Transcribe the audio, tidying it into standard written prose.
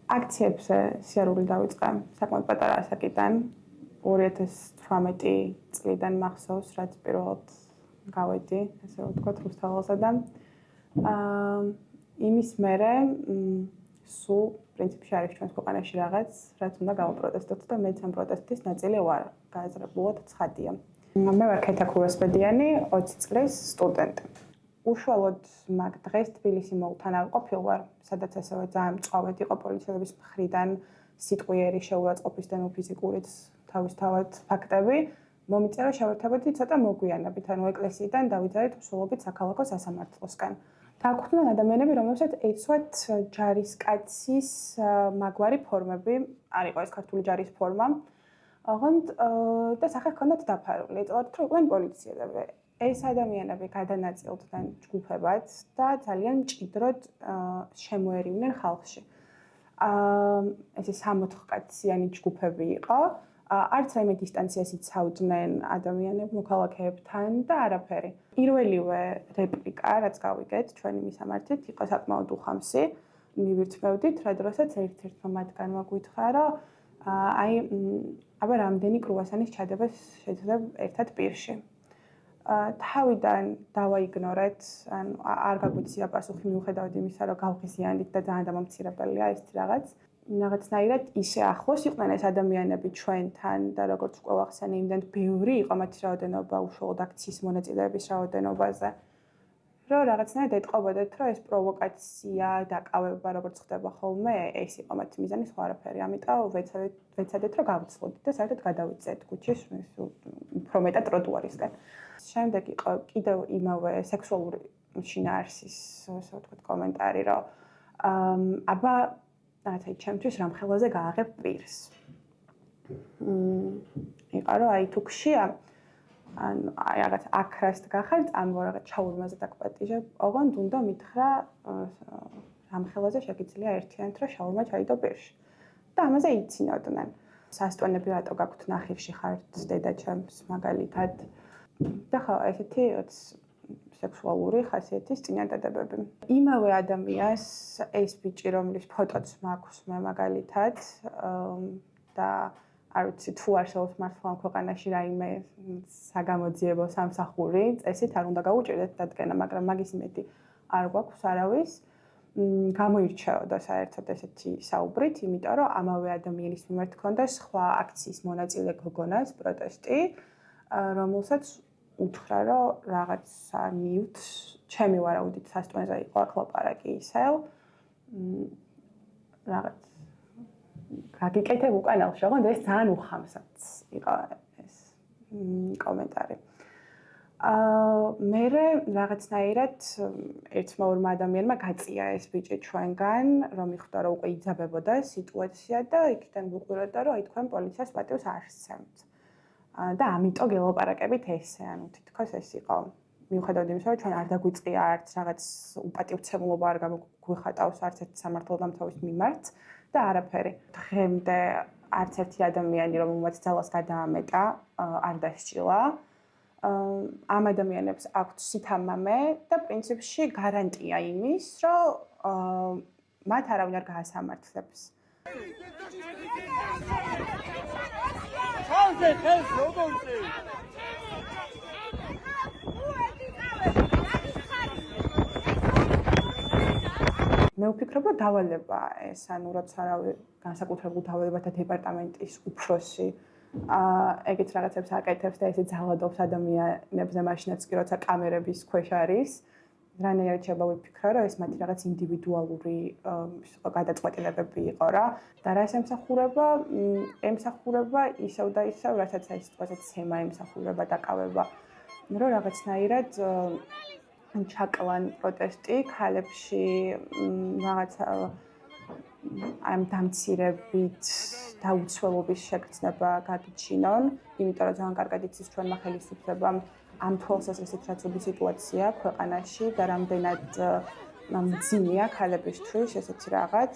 აქციებზე სიარული დავიწყე საკმაოდ პატარა ასაკიდან 2018 წლიდან მახსოვს, რაც პირველად გავედი, ესე ვთქვათ, რუსთაველსა და იმის მერე სულ პრინციპში არის ჩვენს ქვეყანაში რაღაც, რაც უნდა გავაპროტესტოთ და მეც ამ პროტესტის ნაწილი ვარ, გააზრებულად ცხადია. მე ვარ ქეთა ქურასბედიანი, 20 წლის სტუდენტი. უშუალოდ მაგ დღეს თბილისი მოლთან ავყოფილ ვარ, სადაც ასევე ძალიან მწვავედ იყო პოლიციელების მხრიდან სიტყვიერი შეურაცხყოფისთან ფიზიკურიც თავისთავად ფაქტები. მომიწერა შევერთებოდი ცოტა მოგვიანებით, ანუ ეკლესიიდან დავიძარით მსვლელობით საქალაქო სასამართლოსკენ. დაგვხვდნენ ადამიანები, რომელსაც ეცვათ ჯარისკაცის მაგვარი ფორმები, არ იყო ეს ქართული ჯარის ფორმა. ოღონდ და სახე ჰქონდათ დაფარული, ეწოდათ რომ იყვნენ პოლიციელები. ეს ადამიანები გადანაწილდნენ ჯგუფებად და ძალიან მჭიდროდ შემოერივნენ ხალხში. ესე 60-კაციანი ჯგუფები იყო. არც რაიმე დისტანციას იცავდნენ ადამიანებს მოქალაქეებთან და არაფერი. პირველივე რეპლიკა, რაც გავიგეთ ჩვენი მისამართით, იყო საკმაოდ უხამსი. მივირთმევდით, რა დროსაც ერთ-ერთმა მათგანმა გითხრა, რომ აბა რამდენი კრუასანის ჩადებას შეიძლება ერთად პირში. თავიდან დავაიგნორეთ, ანუ არ გაგვიცია პასუხი მიუხედავად იმისა, რომ გავხიზიანდით და ძალიან დამამცირებელია ეს რაღაც. რაღაცნაირად ისე ახლოს იყვნენ ეს ადამიანები ჩვენთან და როგორც უკვე ვახსენე, იმდენ ბევრი იყო მათი რაოდენობა უშუალოდ აქციის მონაწილეების რაოდენობაზე, რომ რაღაცნაირად ეტყობოდეთ, რომ ეს პროვოკაცია, დაკავება, როგორც ხდება ხოლმე, ეს იყო მათი მიზანი, სხვა არაფერი. ამიტომ ვეცადეთ, რომ გავცლოდით და საერთოდ გადავიწეთ ქუჩის უფრო მეტად ტროტუარისკენ. შემდეგ იყო კიდევ იმავე სექსუალური შინაარსის, ასე ვთქვათ, კომენტარი, რომ აბა რაღაცა ჩემთვის რამ ხელაზე გააღებ პირს. იყო რომ აი თუ გშია, ანუ აი რაღაც აკრას გახარ, წამო რაღაც ჩაურმაზე დაგპატიჟებ, ოღონდ უნდა მითხრა რამ ხელაზე შეგიძლია ერთიანთ რომ შაურმა ჩაიდო პირში. და ამაზე იცინოდნენ. სასტვენები რატო გაქვთ ნახივრში ხართ დედაჩემს მაგალითად. და ხო, ესეთი სექსუალური ხასიათის წინადადებები. იმავე ადამიანს ეს ბიჭი, რომლის ფოტოც მაქვს მე მაგალითად და არ ვიცი თუ არსებობს მართლა ამ ქვეყანაში რაიმე საგამოძიებო სამსახური, წესით არ უნდა გაუჭირდეთ დადგენა, მაგრამ მაგის იმედი არ გვაქვს არავის. გამოირჩეოდა საერთოდ ესეთი საუბრით, იმიტომ რომ ამავე ადამიანის მიმართ ჰქონდა სხვა აქციის მონაწილე გოგონას პროტესტი, რომელსაც უთხრა, რომ რაღაცა ნივთ, ჩემი ვარაუდით სასტვენზე იყო აქ ლაპარაკი ისევ. რაღაც გაგიკეთებ უკანალში, ოღონდ ეს ძალიან უხამსაც იყო ეს კომენტარი. მე რაღაცნაირად ერთმა ორმა ადამიანმა გაწია ეს ბიჭი ჩვენგან, რომ მიხვდა რომ უკვე იძაბებოდა სიტუაცია და იქიდან გვიყვიროდა, რომ აი თქვენ პოლიციას პატივს არ სცემთ. და ამიტომ გელაპარაკებით ესე, ანუ თითქოს ეს იყო. მიუხედავად იმისა, რომ ჩვენ არ დაგვიწყია არც რაღაც უპატივცემულობა არ გვიხატავს არც ერთ სამართალდამცველის მიმართ და არაფერი. დღემდე არც ერთი ადამიანი, რომელმაც ძალას გადაამეტა, არ დასჭილა. ამ ადამიანებს აქვთ სითამამე და პრინციპში გარანტია იმის, რომ მათ არავინ არ გაასამართლებს. ხალხი ხელს მოგონწი. მე ვფიქრობ, რომ დავალება ეს, ანუ როცა განსაკუთრებულ დავალებათა დეპარტამენტის უფროსი ეგეთ რაღაცებს აკეთებს და ესე ძალადობს ადამიანებზე, მაშინაც კი როცა კამერების ქვეშ არის, რანაირად შეიძლება ვიფიქრო, რომ ეს მათი რაღაც ინდივიდუალური გადაწყვეტილებები იყო რა. და რა ემსახურება ისევ და ისევ, რასაც ეს თვალსაჩინო ცემა ემსახურება დაკავება, რომ რაღაცნაირად ჩაკლან პროტესტი ქალებში რაღაცა ამ დამცირებით დაუცველობის შეგრძნება გაგიჩინონ, იმიტომ რომ ძალიან კარგად იცის ჩვენმა ხელისუფლებამ ამ თვალსაზრისით რაც უბი სიტუაცია ქვეყანაში და რამდენად მძიმეა ქალებისთვის ესეთი რაღაც